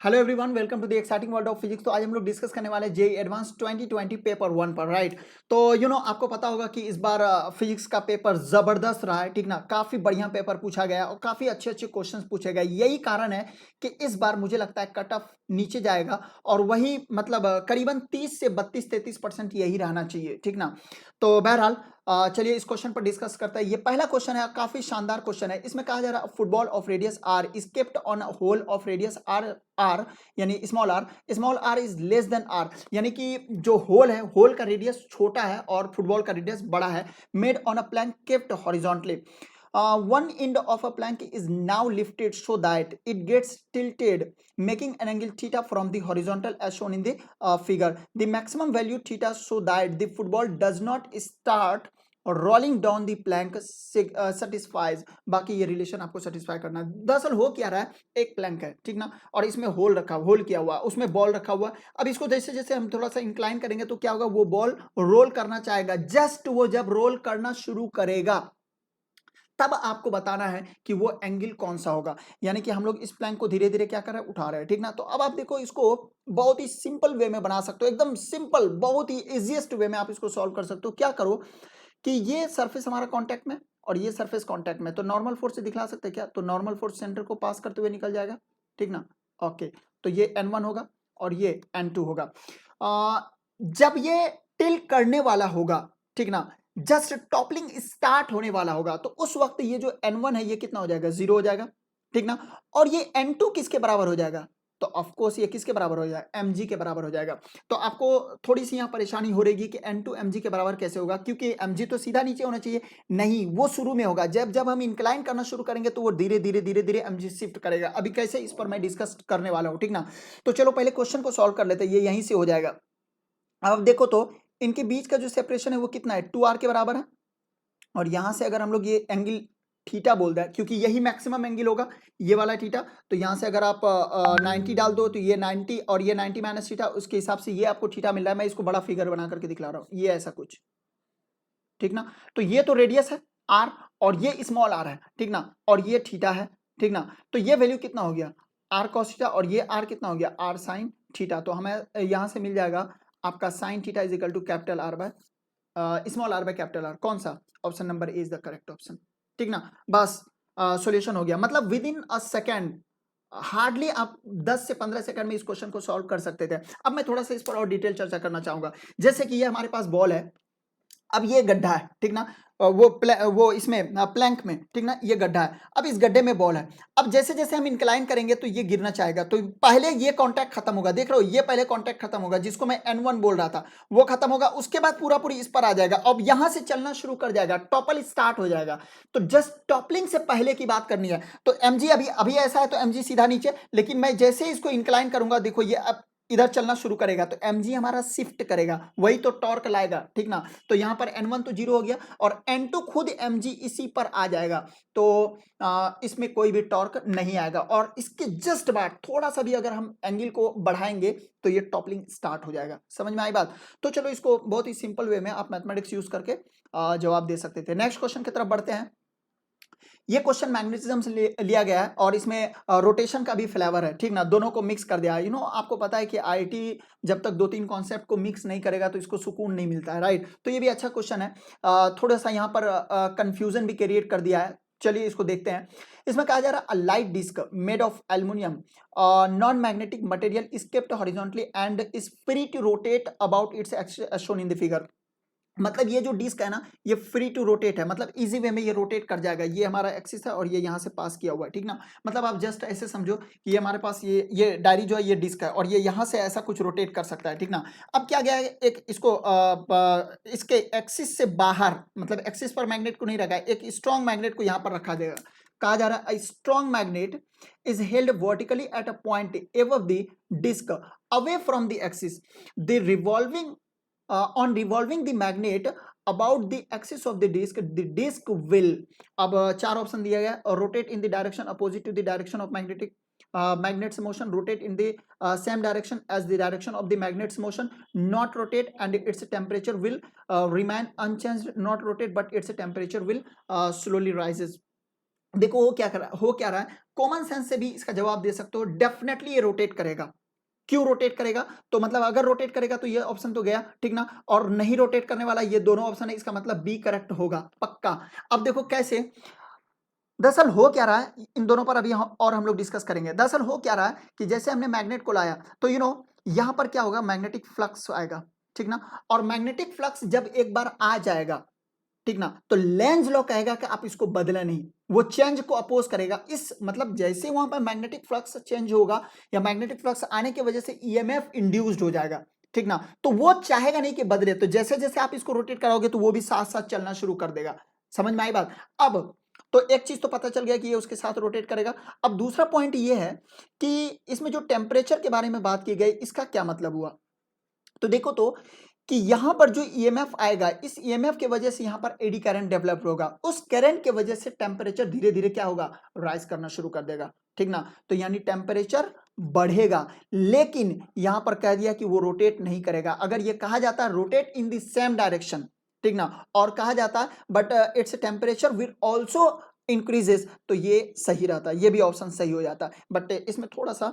Hello everyone, welcome to the exciting world of physics. तो आज हम लोग डिस्कस करने वाले जेई एडवांस 2020 पेपर वन पर, राइट। तो आपको पता होगा कि इस बार फिजिक्स का पेपर जबरदस्त रहा है, ठीक ना। काफी बढ़िया पेपर पूछा गया और काफी अच्छे अच्छे क्वेश्चंस पूछे गए। यही कारण है कि इस बार मुझे लगता है कट ऑफ नीचे जाएगा और वही मतलब करीबन 30 से 32-33% यही रहना चाहिए, ठीक ना। तो बहरहाल चलिए इस क्वेश्चन पर डिस्कस करते हैं। ये पहला क्वेश्चन है, काफी शानदार क्वेश्चन है। इसमें कहा जा रहा है football of radius R is kept on hole of radius R यानी small R is less than R, यानी कि जो होल है, होल का रेडियस छोटा है और फुटबॉल का रेडियस बड़ा है। Made on a plank kept horizontally, one end of a plank is now lifted so that it gets tilted, making an angle theta from the horizontal as shown in the figure. The maximum value theta so that the football does not start rolling down the plank satisfies. बाकी ये relation आपको satisfy करना है। दरअसल हो क्या रहा है, एक प्लैंक है, ठीक ना, और इसमें होल रखा, होल किया हुआ, उसमें बॉल रखा हुआ। अब इसको जैसे जैसे हम थोड़ा सा इंक्लाइन करेंगे तो क्या होगा, वो बॉल रोल करना चाहेगा। जस्ट वो जब रोल करना शुरू करेगा तब आपको बताना है कि वो एंगल कौन सा होगा। यानी कि हम लोग इस प्लैंक को धीरे धीरे क्या कर रहे हैं, उठा रहे हैं, ठीक ना। तो अब आप देखो, इसको बहुत ही सिंपल वे में बना सकते हो, एकदम सिंपल, बहुत ही इजीएस्ट वे में आप इसको सॉल्व कर सकते हो। क्या करो कि ये सरफेस हमारा कांटेक्ट में और ये सरफेस कांटेक्ट में, तो नॉर्मल फोर्स से दिखला सकते हैं क्या, तो नॉर्मल फोर्स सेंटर को पास करते हुए निकल जाएगा, ठीक ना। ओके, तो ये N1 होगा और ये N2 होगा। जब ये टिल करने वाला होगा, ठीक ना, जस्ट टॉपलिंग स्टार्ट होने वाला होगा, तो उस वक्त ये जो N1 है ये कितना हो जाएगा, 0 हो जाएगा, ठीक ना। और ये N2 किसके बराबर हो जाएगा, तो ऑफकोर्स ये किसके बराबर हो जाएगा, mg के बराबर हो जाएगा। तो आपको थोड़ी सी यहाँ परेशानी हो रहेगी कि N2 mg के बराबर कैसे होगा, क्योंकि mg तो सीधा नीचे होना चाहिए, नहीं, वो शुरू में होगा। जब जब हम इंक्लाइन करना शुरू करेंगे तो वो धीरे धीरे धीरे धीरे mg शिफ्ट करेगा। अभी कैसे, इस पर मैं डिस्कस करने वाला हूँ, ठीक ना। तो चलो पहले क्वेश्चन को सॉल्व कर लेते हैं, ये यहीं से हो जाएगा। अब देखो तो इनके बीच का जो सेपरेशन है वो कितना है, 2r के बराबर है। और यहां से अगर हम लोग ये एंगल थीटा बोल दें, क्योंकि यही मैक्सिमम एंगल होगा, ये वाला थीटा, तो यहां से अगर आप 90 डाल दो तो ये 90 और ये 90 माइनस थीटा, उसके हिसाब से ये आपको थीटा मिल रहा है। मैं इसको बड़ा फिगर बना करके दिखला रहा हूं, ये ऐसा कुछ, ठीक ना। तो ये तो रेडियस है आर और ये स्मॉल आर है, ठीक ना, और ये थीटा है, ठीक ना। तो ये वैल्यू कितना हो गया, आर कॉस थीटा, और ये आर कितना हो गया, आर साइन थीटा। तो हमें यहां से मिल जाएगा आपका sine theta is equal to capital R by small R by capital R. कौन सा, option number A is the correct option, ठीक ना। बस सॉल्यूशन हो गया, मतलब within a second, hardly आप 10 से 15 सेकंड में इस क्वेश्चन को सॉल्व कर सकते थे। अब मैं थोड़ा सा इस पर और डिटेल चर्चा करना चाहूंगा। जैसे कि ये हमारे पास बॉल है, अब ये गड्ढा है, ठीक ना, वो इसमें प्लैंक में, ठीक ना, ये गड्ढा है। अब इस गड्ढे में बॉल है। अब जैसे जैसे हम इंक्लाइन करेंगे तो ये गिरना चाहेगा, तो पहले ये कांटेक्ट खत्म होगा, देख रहे हो, ये पहले कांटेक्ट खत्म होगा, जिसको मैं N1 बोल रहा था, वो खत्म होगा। उसके बाद पूरा पूरी इस पर आ जाएगा, अब यहां से चलना शुरू कर जाएगा, टॉपल स्टार्ट हो जाएगा। तो जस्ट टॉपलिंग से पहले की बात करनी है। तो mg अभी अभी ऐसा है तो mg सीधा नीचे, लेकिन मैं जैसे इसको इंक्लाइन करूंगा, देखो ये अब इधर चलना शुरू करेगा तो mg हमारा शिफ्ट करेगा, वही तो टॉर्क लाएगा, ठीक ना। तो यहां पर N1 तो 0 हो गया और N2 खुद mg इसी पर आ जाएगा। तो इसमें कोई भी टॉर्क नहीं आएगा, और इसके जस्ट बाद थोड़ा सा भी अगर हम एंगल को बढ़ाएंगे तो ये टॉपलिंग स्टार्ट हो जाएगा। समझ में आई बात। तो चलो इसको बहुत ही सिंपल वे में आप मैथमेटिक्स यूज करके जवाब दे सकते थे। नेक्स्ट क्वेश्चन की तरफ बढ़ते हैं। ये क्वेश्चन मैग्नेटिज्म से लिया गया है और इसमें रोटेशन का भी फ्लेवर है, ठीक ना, दोनों को मिक्स कर दिया है। आपको पता है कि आईआईटी जब तक दो तीन कॉन्सेप्ट को मिक्स नहीं करेगा तो इसको सुकून नहीं मिलता है, राइट। तो ये भी अच्छा क्वेश्चन है। थोड़ा सा यहाँ पर कंफ्यूजन भी क्रिएट कर दिया है। चलिए इसको देखते हैं। इसमें कहा जा रहा है a light disc made of aluminium non magnetic material is kept horizontally and is free to rotate about its axis shown in the figure. मतलब ये जो डिस्क है ना, ये फ्री टू रोटेट है, मतलब इजी वे में ये रोटेट कर जाएगा। ये हमारा एक्सिस है और ये यहाँ से पास किया हुआ है, ठीक ना। मतलब आप जस्ट ऐसे समझो कि ये हमारे पास ये डायरी जो है ये डिस्क है और ये यहाँ से ऐसा कुछ रोटेट कर सकता है, ठीक ना। अब क्या गया है, एक इसको इसके एक्सिस से बाहर, मतलब एक्सिस पर मैग्नेट को नहीं रखा है, एक स्ट्रॉन्ग मैग्नेट को यहाँ पर रखा जाएगा। कहा जा रहा है strong magnet is held vertically at a point above the disc away from the axis the revolving on revolving the magnet about the axis of the disc will, अब चार ऑप्शन दिया गया, और rotate in the direction opposite to the direction of magnet's motion, rotate in the same direction as the direction of the magnet's motion, not rotate and its temperature will remain unchanged, not rotate but its temperature will slowly rises. देखो हो क्या रहा है, common sense से भी इसका जवाब दे सकते हो, डेफिनेटली ये रोटेट करेगा। क्यों रोटेट करेगा? तो मतलब अगर रोटेट करेगा तो ये ऑप्शन तो गया, ठीक ना, और नहीं रोटेट करने वाला ये दोनों ऑप्शन है, इसका मतलब बी करेक्ट होगा पक्का। अब देखो कैसे, दरअसल हो क्या रहा है इन दोनों पर अभी और हम लोग डिस्कस करेंगे। दरअसल हो क्या रहा है कि जैसे हमने मैग्नेट को लाया तो यहां पर क्या होगा, मैग्नेटिक फ्लक्स आएगा, ठीक ना, और मैग्नेटिक फ्लक्स जब एक बार आ जाएगा, ठीक ना, तो लेंज लॉ कहेगा कि आप इसको बदले नहीं, वो चेंज को अपोज करेगा। इस मतलब जैसे वहां पर मैग्नेटिक फ्लक्स चेंज होगा या मैग्नेटिक फ्लक्स आने की वजह से ईएमएफ इंड्यूस्ड हो जाएगा, ठीक ना, तो वो चाहेगा नहीं कि बदले, तो जैसे जैसे आप इसको रोटेट कराओगे तो वो भी साथ साथ चलना शुरू कर देगा। समझ में आई बात? अब तो एक चीज तो पता चल गया कि ये उसके साथ रोटेट करेगा। अब दूसरा पॉइंट ये है कि इसमें जो टेम्परेचर के बारे में बात की गई, इसका क्या मतलब हुआ? तो देखो तो कि यहां पर जो ईएमएफ आएगा, इस ईएमएफ के वजह से यहां पर एडी करंट डेवलप होगा, उस करंट के वजह से टेम्परेचर धीरे धीरे क्या होगा, राइज करना शुरू कर देगा, ठीक ना, तो यानी टेम्परेचर बढ़ेगा। लेकिन यहां पर कह दिया कि वो रोटेट नहीं करेगा। अगर ये कहा जाता है rotate in the same direction, ठीक ना, और कहा जाता है but its temperature will also increases, तो ये सही रहता, ये भी ऑप्शन सही हो जाता, बट इसमें थोड़ा सा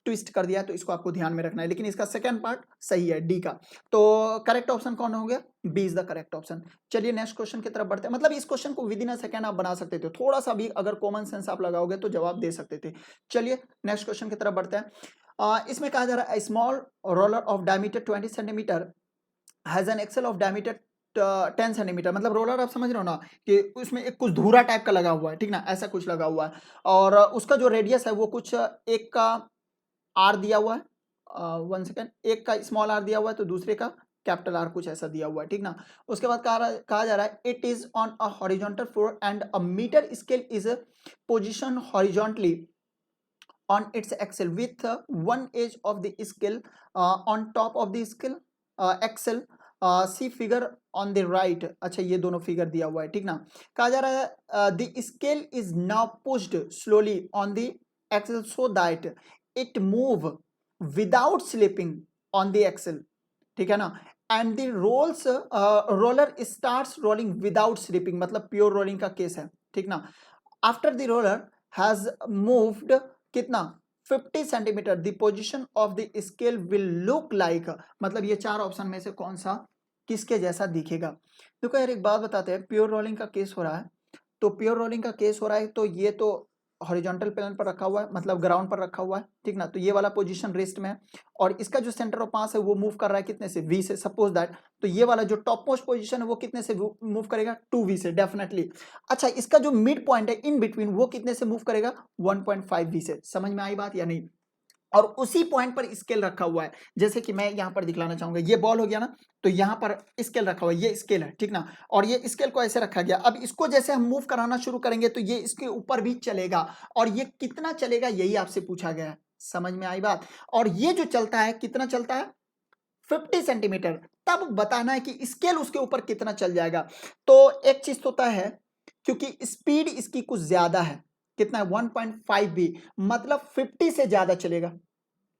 ट्विस्ट कर दिया है, तो इसको आपको ध्यान में रखना है। लेकिन इसका सेकंड पार्ट सही है, डी का। तो करेक्ट ऑप्शन कौन हो गया? B is the correct option. चलिए नेक्स्ट क्वेश्चन की तरफ बढ़ते हैं। मतलब इस क्वेश्चन को विद इन अ सेकंड आप बना सकते थे, थोड़ा सा भी अगर कॉमन सेंस आप लगाओगे तो जवाब दे सकते थे। चलिए नेक्स्ट क्वेश्चन की तरफ बढ़ते हैं। इसमें कहा जा रहा है small roller of diameter 20 centimetre has an axle of diameter 10 centimetre. मतलब रोलर आप समझ रहे हो ना कि उसमें एक कुछ धूरा टाइप का लगा हुआ है, ठीक ना, ऐसा कुछ लगा हुआ है, और उसका जो रेडियस है वो कुछ एक का आर दिया हुआ है, 1 सेकेंड, एक का स्मॉल आर दिया हुआ है तो दूसरे का कैपिटल आर, कुछ ऐसा दिया हुआ है, ठीक ना। उसके बाद कहा जा रहा है it is on a horizontal floor and a metre scale is position horizontally on its axle with one edge of the scale on top of the scale axle, C figure on the right. अच्छा ये दोनों figure दिया हुआ है, ठीक ना। कहा जा रहा है the scale is now pushed slowly on the axle so that it move without slipping on the axle, ठीक है ना, and the roller starts rolling without slipping, मतलब प्योर रोलिंग का केस है, ठीक ना। After the roller has moved कितना 50 centimetre the position of the scale will look like, मतलब ये चार ऑप्शन में से कौन सा किसके जैसा दिखेगा? देखो यार एक बात बताते हैं, प्योर रोलिंग का केस हो रहा है, तो प्योर रोलिंग का केस हो रहा है तो ये तो हॉरिजॉन्टल प्लेन पर रखा हुआ है, मतलब ग्राउंड पर रखा हुआ है, ठीक ना, तो ये वाला पोजीशन रेस्ट में है, और इसका जो सेंटर ऑफ मास है वो मूव कर रहा है कितने से, वी से, सपोज दैट, तो ये वाला जो टॉप मोस्ट पोजीशन है वो कितने से मूव करेगा, 2v से डेफिनेटली। अच्छा इसका जो मिड पॉइंट है इन बिटवीन वो कितने से मूव करेगा, 1.5v से। समझ में आई बात या नहीं? और उसी पॉइंट पर स्केल रखा हुआ है, जैसे कि मैं यहां पर दिखलाना चाहूंगा, ये बॉल हो गया ना, तो यहां पर स्केल रखा हुआ है, ये स्केल है, ठीक ना, और ये स्केल को ऐसे रखा गया। अब इसको जैसे हम मूव कराना शुरू करेंगे तो ये इसके ऊपर भी चलेगा, और ये कितना चलेगा यही आपसे पूछा गया है। समझ में आई बात? और ये जो चलता है कितना चलता है, 50 सेंटीमीटर, तब बताना है कि स्केल उसके ऊपर कितना चल जाएगा। तो एक चीज तो तय है, क्योंकि स्पीड इसकी कुछ ज्यादा है, कितना है 1.5v, मतलब 50 से ज्यादा चलेगा,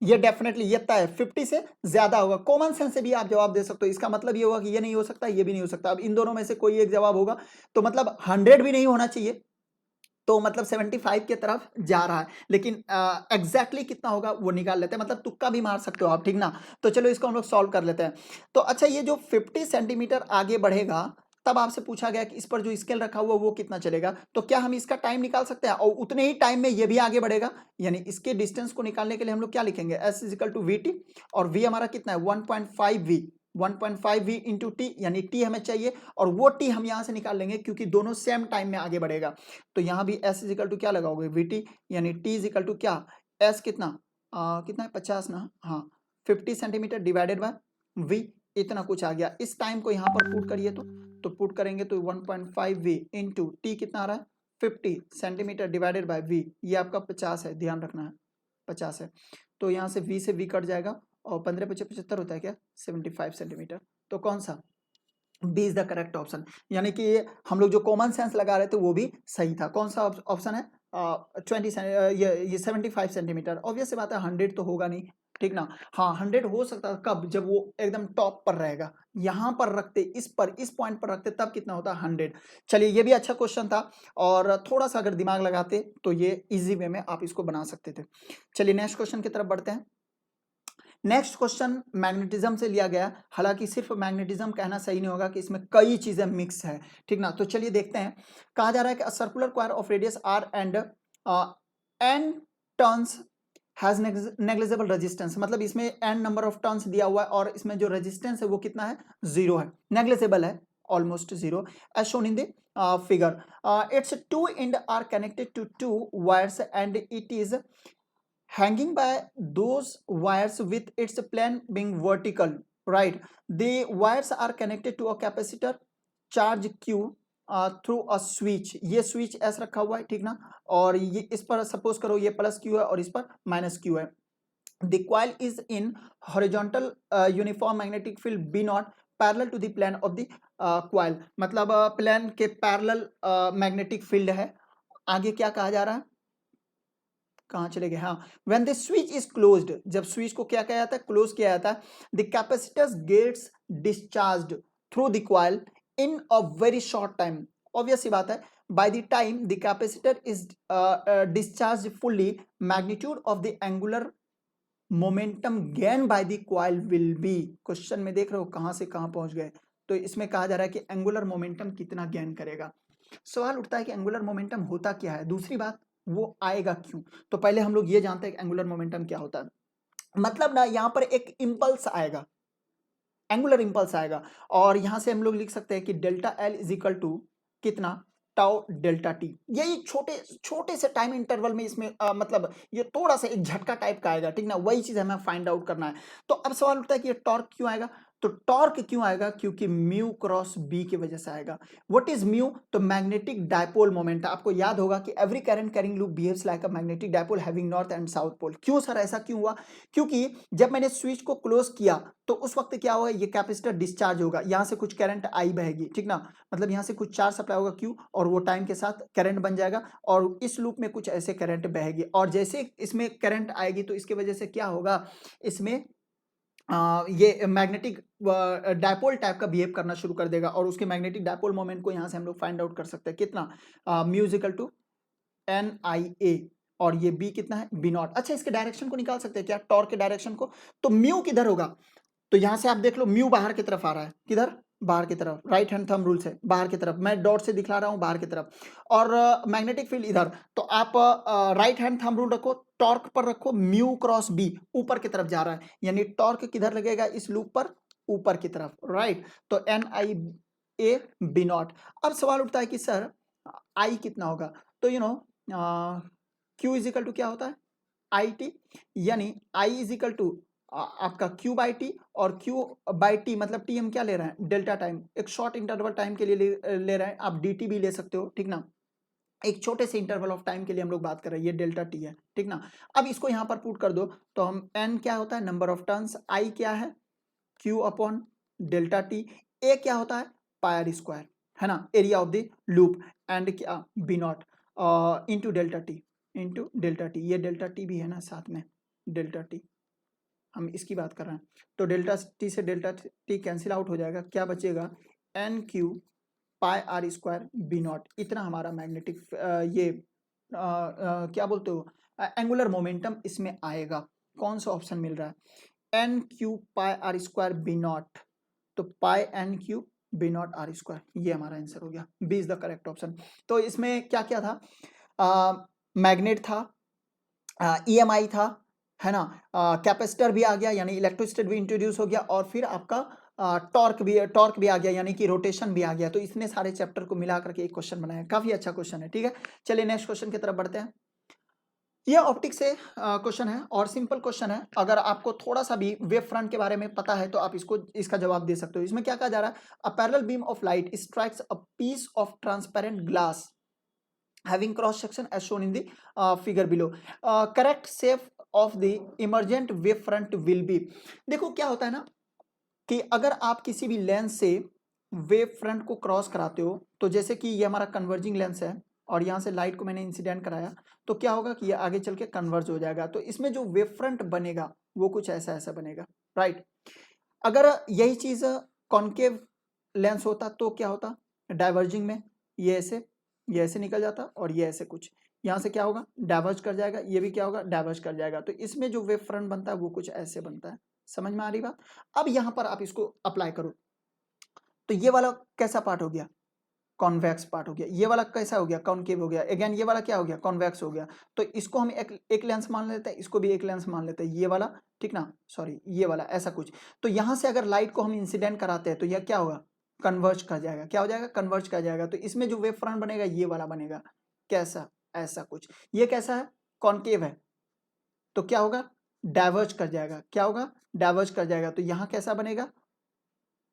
ये डेफिनेटली ये तय है, 50 से ज्यादा होगा। कॉमन सेंस से भी आप जवाब दे सकते हो, इसका मतलब ये होगा कि ये नहीं हो सकता, ये भी नहीं हो सकता। अब इन दोनों में से कोई एक जवाब होगा, तो मतलब 100 भी नहीं होना चाहिए, तो मतलब 75 की तरफ जा रहा है, लेकिन एग्जैक्टली कितना होगा वो निकाल लेते हैं, मतलब तुक्का भी मार सकते हो आप, ठीक ना। तो चलो इसको हम लोग सॉल्व कर लेते हैं। तो अच्छा ये जो 50 सेंटीमीटर आगे बढ़ेगा, तब आपसे पूछा गया कि इस पर जो स्केल रखा हुआ वो कितना चलेगा, तो क्या हम इसका टाइम निकाल सकते हैं, और उतने ही टाइम में ये भी आगे बढ़ेगा, यानी इसके डिस्टेंस को निकालने के लिए हम लोग क्या लिखेंगे, S is equal to V T, और वी हमारा कितना है 1.5v, 1.5v इंटू टी, यानी टी हमें चाहिए, और वो टी हम यहाँ से निकाल लेंगे क्योंकि दोनों सेम टाइम में आगे बढ़ेगा। तो यहाँ भी एस इजिकल टू क्या लगाओगे, वी टी, यानी टी इजिकल टू क्या, एस कितना कितना है 50 ना, हाँ 50 सेंटीमीटर डिवाइडेड बाय वी, इतना कुछ आ गया। इस टाइम को यहाँ पर पुट करिए तो पुट करेंगे तो 1.5v इंटू टी कितना आ रहा है 50 सेंटीमीटर डिवाइडेड बाय वी, ये आपका 50 है, ध्यान रखना है 50 है। तो यहाँ से v से v कट जाएगा, और 15 पचे 75 होता है क्या, 75 सेंटीमीटर। तो कौन सा, B is the correct option, यानी कि हम लोग जो कॉमन सेंस लगा रहे थे वो भी सही था। कौन सा ऑप्शन है, 20 ये 75 सेंटीमीटर, ऑब्वियस सी बात है 100 तो होगा नहीं, ठीक ना। हाँ 100 हो सकता है कब, जब वो एकदम टॉप पर रहेगा, यहाँ पर रखते, इस पॉइंट पर रखते तब कितना होता है 100। चलिए ये भी अच्छा क्वेश्चन था, और थोड़ा सा अगर दिमाग लगाते तो ये इजी वे में आप इसको बना सकते थे। चलिए नेक्स्ट क्वेश्चन की तरफ बढ़ते हैं। नेक्स्ट क्वेश्चन मैग्नेटिज्म से लिया गया, हालांकि सिर्फ मैग्नेटिज्म कहना सही नहीं होगा कि इसमें कई चीजें मिक्स है, ठीक ना। तो चलिए देखते हैं, कहा जा रहा है कि circular coil of radius R and N turns has negligible resistance, मतलब इसमें एन नंबर ऑफ टर्न्स दिया हुआ है और इसमें जो रेजिस्टेंस है वो कितना है, 0 है, नेग्लिजिबल है, almost 0, as shown in the figure. Its two end are connected to two wires and it is hanging by those wires with its plane being vertical, right? The wires are connected to a capacitor charge q through a switch, ये switch S रखा हुआ है, ठीक ना, और ये इस पर सपोज करो ये प्लस q है और इस पर माइनस q है। The coil is in horizontal uniform magnetic field B naught parallel to the plane of the coil, मतलब प्लेन के पैरेलल मैग्नेटिक फील्ड है। आगे क्या कहा जा रहा है, कहाँ चले गए, हाँ, when the switch is closed, जब स्विच को क्या किया जाता है, क्लोज किया जाता है, the capacitor gets discharged through the coil in a very short time, obvious सी बात है, by the time the capacitor is discharged fully, magnitude of the angular momentum gained by the coil will be, question में देख रहे हो कहां से कहां पहुंच गए, तो इसमें कहा जा रहा है कि एंगुलर मोमेंटम कितना गेन करेगा। सवाल उठता है कि एंगुलर मोमेंटम होता क्या है, दूसरी बात वो आएगा क्यों। तो पहले हम लोग ये जानते हैं कि एंगुलर मोमेंटम क्या होता है, मतलब ना यहाँ पर एक इंपल्स आएगा, एंगुलर इंपल्स आएगा, और यहां से हम लोग लिख सकते हैं कि delta L is equal to कितना, टाउ डेल्टा टी। यही छोटे छोटे से टाइम इंटरवल में इसमें मतलब ये थोड़ा सा एक झटका टाइप का आएगा, ठीक ना, वही चीज हमें फाइंड आउट करना है। तो अब सवाल उठता है कि ये टॉर्क क्यों आएगा, तो टॉर्क क्यों आएगा, क्योंकि म्यू क्रॉस बी की वजह से आएगा। व्हाट इज म्यू, तो मैग्नेटिक डायपोल मोमेंट। आपको याद होगा कि every current carrying loop behaves like a magnetic dipole having north and south pole. क्यों सर ऐसा क्यों हुआ, क्योंकि जब मैंने स्विच को क्लोज किया तो उस वक्त क्या होगा, ये कैपेसिटर डिस्चार्ज होगा, यहाँ से कुछ करंट आई बहेगी, ठीक ना, मतलब यहाँ से कुछ चार्ज सप्लाई होगा क्यू, और वो टाइम के साथ करंट बन जाएगा, और इस लूप में कुछ ऐसे करंट बहेगी, और जैसे इसमें करंट आएगी तो इसकी वजह से क्या होगा, इसमें ये मैग्नेटिक डायपोल टाइप का बिहेव करना शुरू कर देगा, और उसके मैग्नेटिक डायपोल मोमेंट को यहाँ से हम लोग फाइंड आउट कर सकते हैं, कितना, म्यूजिकल टू एन आई ए, और ये बी कितना है, बी नॉट। अच्छा इसके डायरेक्शन को निकाल सकते हैं क्या, टॉर्क के डायरेक्शन को, तो म्यू किधर होगा, तो यहां से आप देख लो म्यू बाहर की तरफ आ रहा है, किधर, बाहर की तरफ, राइट हैंड थंब रूल से बाहर की तरफ, मैं डॉट से दिखला रहा हूं बाहर की तरफ, और मैग्नेटिक फील्ड इधर, तो आप राइट हैंड थंब रूल रखो, टॉर्क पर रखो, म्यू क्रॉस बी ऊपर की तरफ जा रहा है, यानी टॉर्क किधर लगेगा, इस लूप पर ऊपर की तरफ, राइट, तो N I A B naught. अब सवाल उठता है कि सर आई कितना होगा, तो you know Q is equal to क्या होता है, आई टी, यानी आई इजिकल टू आपका Q बाई टी, और Q बाई टी मतलब टी हम क्या ले रहे हैं, डेल्टा टाइम, एक शॉर्ट इंटरवल टाइम के लिए ले रहे हैं, आप dt भी ले सकते हो, ठीक ना, एक छोटे से इंटरवल ऑफ टाइम के लिए हम लोग बात कर रहे हैं, ये डेल्टा टी है, ठीक ना। अब इसको यहाँ पर पुट कर दो, तो हम n क्या होता है, नंबर ऑफ टर्न्स, I क्या है, Q upon delta t, A क्या होता है, पाई आर स्क्वायर, है ना, area of the loop, and क्या, B naught into delta t, ये डेल्टा टी भी है ना साथ में, डेल्टा टी हम इसकी बात कर रहे हैं, तो डेल्टा टी से डेल्टा टी कैंसिल आउट हो जाएगा, क्या बचेगा, N Q pi are square B naught, इतना हमारा मैग्नेटिक ये क्या बोलते हो, एंगुलर मोमेंटम इसमें आएगा। कौन सा ऑप्शन मिल रहा है, N Q pi are square B naught, तो pi N Q B naught r square, ये हमारा आंसर हो गया, B is the correct option. तो इसमें क्या क्या था, मैग्नेट था, EMI था, है ना, कैपेसिटर भी आ गया, यानी इलेक्ट्रोस्टैटिक भी इंट्रोड्यूस हो गया, और फिर आपका टॉर्क भी आ गया, यानी कि रोटेशन भी आ गया। तो इतने सारे चैप्टर को मिला करके एक क्वेश्चन बनाया, काफी अच्छा क्वेश्चन है, ठीक है। चलिए नेक्स्ट क्वेश्चन की तरफ बढ़ते हैं। ये ऑप्टिक से क्वेश्चन है, और सिंपल क्वेश्चन है, अगर आपको थोड़ा सा भी वेव फ्रंट के बारे में पता है तो आप इसका जवाब दे सकते हो। इसमें क्या कहा जा रहा है, a parallel beam of light strikes a piece of transparent glass having cross section as shown in the figure below, correct shape of the emergent wave front will be। देखो क्या होता है ना, कि अगर आप किसी भी लेंस से वेव फ्रंट को क्रॉस कराते हो, तो जैसे कि ये हमारा कन्वर्जिंग लेंस है और यहाँ से लाइट को मैंने इंसिडेंट कराया, तो क्या होगा कि ये आगे चल के कन्वर्ज हो जाएगा। तो इसमें जो वेव फ्रंट बनेगा वो कुछ ऐसा ऐसा बनेगा, राइट। अगर यही चीज कॉन्केव लेंस होता तो क्या होता, डाइवर्जिंग में ये ऐसे निकल जाता और ये ऐसे कुछ यहाँ से क्या होगा, डाइवर्ज कर जाएगा, ये भी क्या होगा, डाइवर्ज कर जाएगा। तो इसमें जो वेव फ्रंट बनता है वो कुछ ऐसे बनता है। समझ में आ रही बात? अब यहाँ पर आप इसको अप्लाई करो, तो ये वाला कैसा पार्ट हो गया, कॉन्वेक्स पार्ट हो गया। ये वाला कैसा हो गया, कॉन्केव हो गया। अगेन ये वाला क्या हो गया, कॉन्वेक्स हो गया। तो इसको हम एक लेंस मान लेते हैं, इसको भी एक लेंस मान लेते हैं, ये वाला, ठीक ना, सॉरी ये वाला, ऐसा कुछ। तो यहाँ से अगर लाइट को हम इंसिडेंट कराते हैं तो यह क्या होगा, कन्वर्ज कर जाएगा। क्या हो जाएगा, कन्वर्ज कर जाएगा। तो इसमें जो वेव फ्रंट बनेगा ये वाला बनेगा, कैसा, ऐसा कुछ। ये कैसा है, कॉन्केव है, तो क्या होगा, डाइवर्ज कर जाएगा। क्या होगा, डाइवर्ज कर जाएगा। तो यहाँ कैसा बनेगा,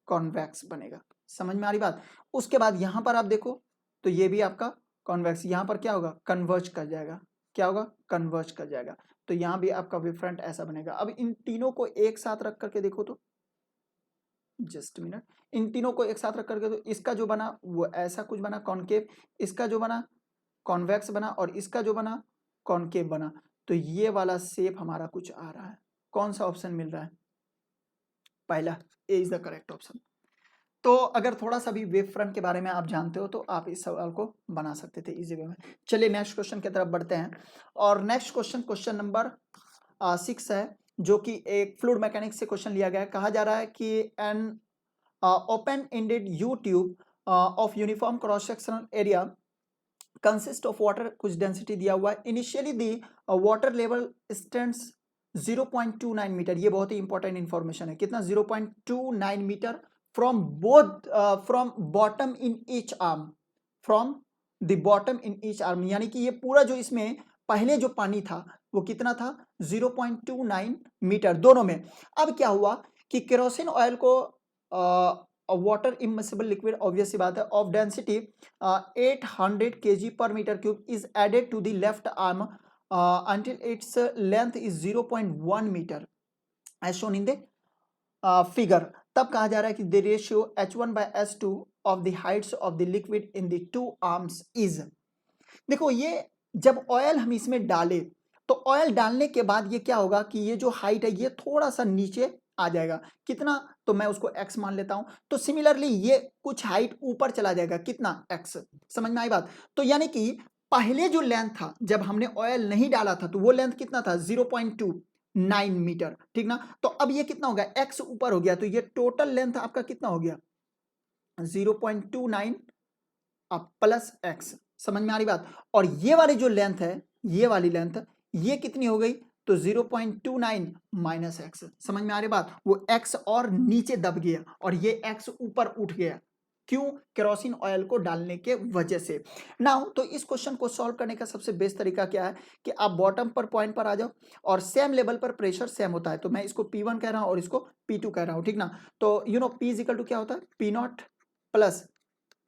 कॉन्वेक्स बनेगा। समझ में आ रही बात? उसके बाद यहां पर आप देखो तो ये भी आपका कॉन्वेक्स, यहां पर क्या होगा, कन्वर्ज कर जाएगा। क्या होगा, कन्वर्ज कर जाएगा। तो यहां भी आपका वेव फ्रंट ऐसा बनेगा। अब इन तीनों को एक साथ रख करके देखो तो, जस्ट मिनट, इन तीनों को एक साथ रख करके तो इसका जो बना वो ऐसा कुछ बना कॉन्केव, इसका जो बना कॉन्वेक्स बना, और इसका जो बना कॉन्केव बना। तो ये वाला शेप हमारा कुछ आ रहा है। कौन सा ऑप्शन मिल रहा है, पहला, ए इज द करेक्ट ऑप्शन। तो अगर थोड़ा सा भी वेव फ्रंट के बारे में आप जानते हो तो आप इस सवाल को बना सकते थे इजी वे में। चलिए नेक्स्ट क्वेश्चन की तरफ बढ़ते हैं। और नेक्स्ट क्वेश्चन, क्वेश्चन नंबर 6 है, जो कि एक फ्लूइड मैकेनिक्स से क्वेश्चन लिया गया है। कहा जा रहा है कि an open ended U tube of uniform cross sectional area consist of water, कुछ डेंसिटी दिया हुआ है। Initially the water level stands 0.29 metre. ये बहुत ही इंपॉर्टेंट इंफॉर्मेशन है। कितना, 0.29 metre from both, from bottom in each arm, from the bottom in each arm. यानी कि ये पूरा जो इसमें पहले जो पानी था वो कितना था, 0.29 मीटर दोनों में। अब क्या हुआ कि केरोसिन ऑयल को वाटर इमिसिबल लिक्विड, ऑब्वियस सी बात है, of density 800 kg per meter cube is added to the left arm until its length is 0.1 meter as shown in the figure. तब कहा जा रहा है कि the ratio H1/S2 of the heights of the liquid in the two arms is, देखो ये जब oil हम इसमें डाले तो ऑयल डालने के बाद ये क्या होगा कि ये जो हाइट है ये थोड़ा सा नीचे आ जाएगा। कितना, तो मैं उसको x मान लेता हूं। तो सिमिलरली ये कुछ हाइट ऊपर चला जाएगा, कितना, x। समझ में आई बात? तो यानी कि पहले जो लेंथ था जब हमने ऑयल नहीं डाला था तो वो लेंथ कितना था, 0.29 मीटर, ठीक ना। तो अब ये कितना हो गया, x ऊपर हो गया। तो ये टोटल लेंथ आपका कितना हो गया, 0.29 प्लस x। समझ में आ रही बात? और ये वाली जो लेंथ है, ये वाली लेंथ, ये कितनी हो गई, तो 0.29 माइनस एक्स। समझ में आ रही बात? वो x और नीचे दब गया और ये x ऊपर उठ गया। क्यों, केरोसिन ऑयल को डालने के वजह से। नाउ तो इस क्वेश्चन को सॉल्व करने का सबसे बेस्ट तरीका क्या है कि आप बॉटम पर पॉइंट पर आ जाओ और सेम लेवल पर प्रेशर सेम होता है। तो मैं इसको P1 कह रहा हूं और इसको P2 कह रहा हूं, ठीक ना। तो you know P is equal to क्या होता है, P naught plus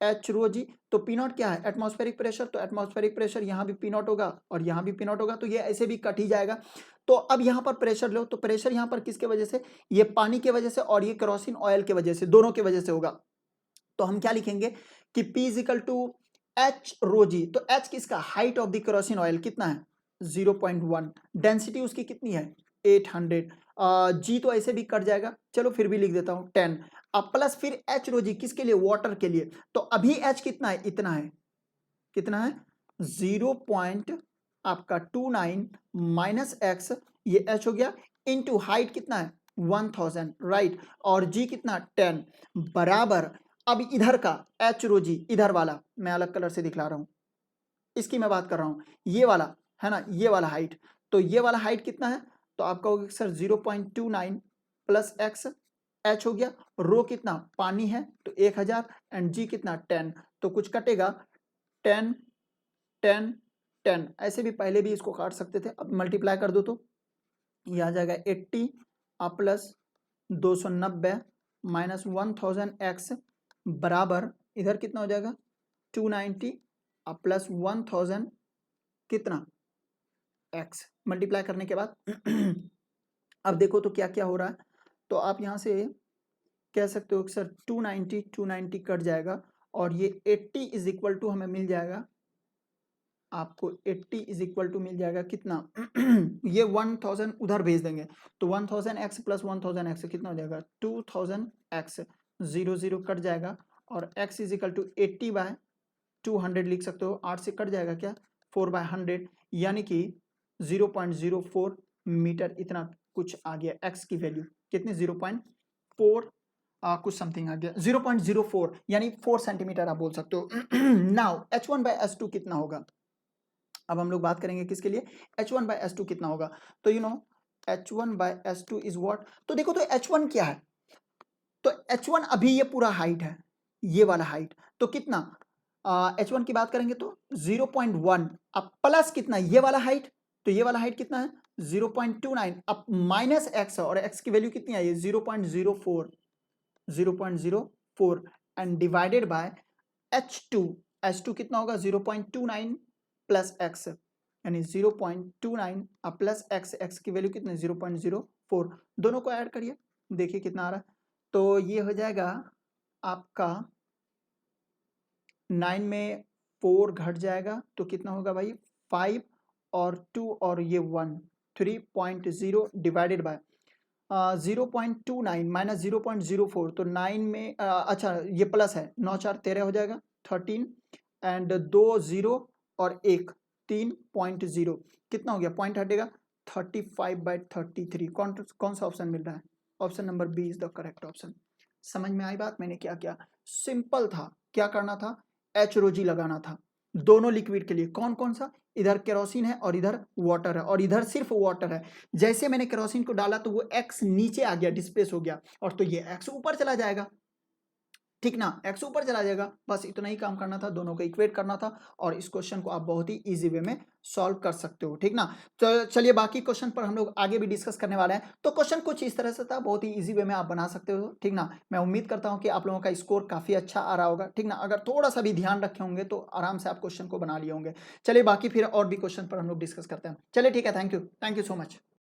H rho जी। तो पी नॉट क्या है, एटमॉस्फेरिक प्रेशर। तो एटमॉस्फेरिक प्रेशर यहाँ भी पी नॉट होगा और यहाँ भी पी नॉट होगा। तो ये ऐसे भी कट ही जाएगा। तो अब यहाँ पर प्रेशर लो, तो प्रेशर यहाँ पर किसके वजह से, ये पानी के वजह से और ये केरोसिन ऑयल के वजह से, दोनों के वजह से होगा। तो हम क्या लिखेंगे कि P is equal to H rho जी। तो एच किसका, height of the kerosene oil कितना है, 0.1। डेंसिटी उसकी कितनी है, 800। जी तो ऐसे भी कट जाएगा, चलो फिर भी लिख देता हूं 10। अब प्लस फिर एच रो जी, किसके लिए, वाटर के लिए। तो अभी एच कितना है, इतना है, कितना है, 0.29 माइनस एक्स, ये एच हो गया, इनटू हाइट कितना है 1000, राइट। और जी कितना 10 बराबर। अब इधर का एच रो जी, इधर वाला मैं अलग कलर से दिखला रहा हूं, इसकी मैं बात कर रहा हूं, ये वाला है ना, ये वाला हाइट। तो ये वाला हाइट कितना है, तो आपका होगा सर 0.29 प्लस एक्स, एच हो गया, रो कितना, पानी है तो 1000, एंड जी कितना 10। तो कुछ कटेगा 10 10 10, ऐसे भी पहले भी इसको काट सकते थे। अब मल्टीप्लाई कर दो तो ये आ जाएगा 80 प्लस 290 माइनस 1000 एक्स बराबर, इधर कितना हो जाएगा 290 प्लस 1000 कितना एक्स। मल्टीप्लाई करने के बाद अब देखो तो क्या क्या हो रहा है। तो आप यहाँ से कह सकते हो कि सर 290 कट जाएगा और ये 80 इज इक्वल टू हमें मिल जाएगा आपको 80 इज इक्वल टू मिल जाएगा कितना ये 1000 उधर भेज देंगे तो 1000x प्लस 1000x कितना हो जाएगा 2000x, 0 0 कट जाएगा और x इज इक्वल टू 80/200 लिख सकते हो, 8 से कट जाएगा क्या 4/100 यानी कि 0.04 मीटर इतना कुछ आ गया। x की वैल्यू कितनी 0.4 कुछ समथिंग आ गया 0.04 यानी 4 सेंटीमीटर आप बोल सकते हो। नाउ h1/s2 कितना होगा, अब हम लोग बात करेंगे किसके लिए h1/s2 कितना होगा, तो you no h1/s2 is what, तो देखो तो h1 क्या है, तो h1 अभी ये पूरा हाइट है, ये वाला हाइट, तो कितना h1 की बात करेंगे तो 0.1, अब प्लस कितना ये वाला हाइट, तो ये वाला हाइट कितना है 0.29, अब माइनस x और x की वैल्यू कितनी आई है 0.04 एंड डिवाइडेड बाय h2 कितना होगा 0.29 प्लस x यानी 0.29 प्लस x की वैल्यू कितनी 0.04, दोनों को ऐड करिए देखिए कितना आ रहा है, तो ये हो जाएगा आपका 9 में 4 घट जाएगा तो कितना होगा भाई 5 और 2 और ये 1 3.0 डिवाइडेड बाय 0.29 माइनस 0.04, तो 9 में अच्छा ये प्लस है 9 4 13 हो जाएगा 13 एंड 2 0 और 1 3.0 कितना हो गया पॉइंट हटेगा 35/33, कौन सा ऑप्शन मिल रहा है, option number B is the correct option. समझ में आई बात, मैंने क्या किया, सिंपल था, क्या करना था एच रोजी लगाना था दोनों लिक्विड के लिए, कौन कौन सा, इधर केरोसिन है और इधर वाटर है और इधर सिर्फ वाटर है, जैसे मैंने केरोसिन को डाला तो वो x नीचे आ गया डिस्प्लेस हो गया और तो ये x ऊपर चला जाएगा, ठीक ना, x ऊपर चला जाएगा, बस इतना ही काम करना था, दोनों को इक्वेट करना था और इस क्वेश्चन को आप बहुत ही इजी वे में सॉल्व कर सकते हो, ठीक ना। तो चलिए बाकी क्वेश्चन पर हम लोग आगे भी डिस्कस करने वाले हैं, तो क्वेश्चन कुछ इस तरह से था, बहुत ही इजी वे में आप बना सकते हो, ठीक ना। मैं उम्मीद करता हूँ कि आप लोगों का स्कोर काफी अच्छा आ रहा होगा, ठीक ना, अगर थोड़ा सा भी ध्यान रखे होंगे तो आराम से आप क्वेश्चन को बना लिए होंगे। चलिए बाकी फिर और भी क्वेश्चन पर हम लोग डिस्कस करते हैं, चलिए ठीक है, थैंक यू सो मच।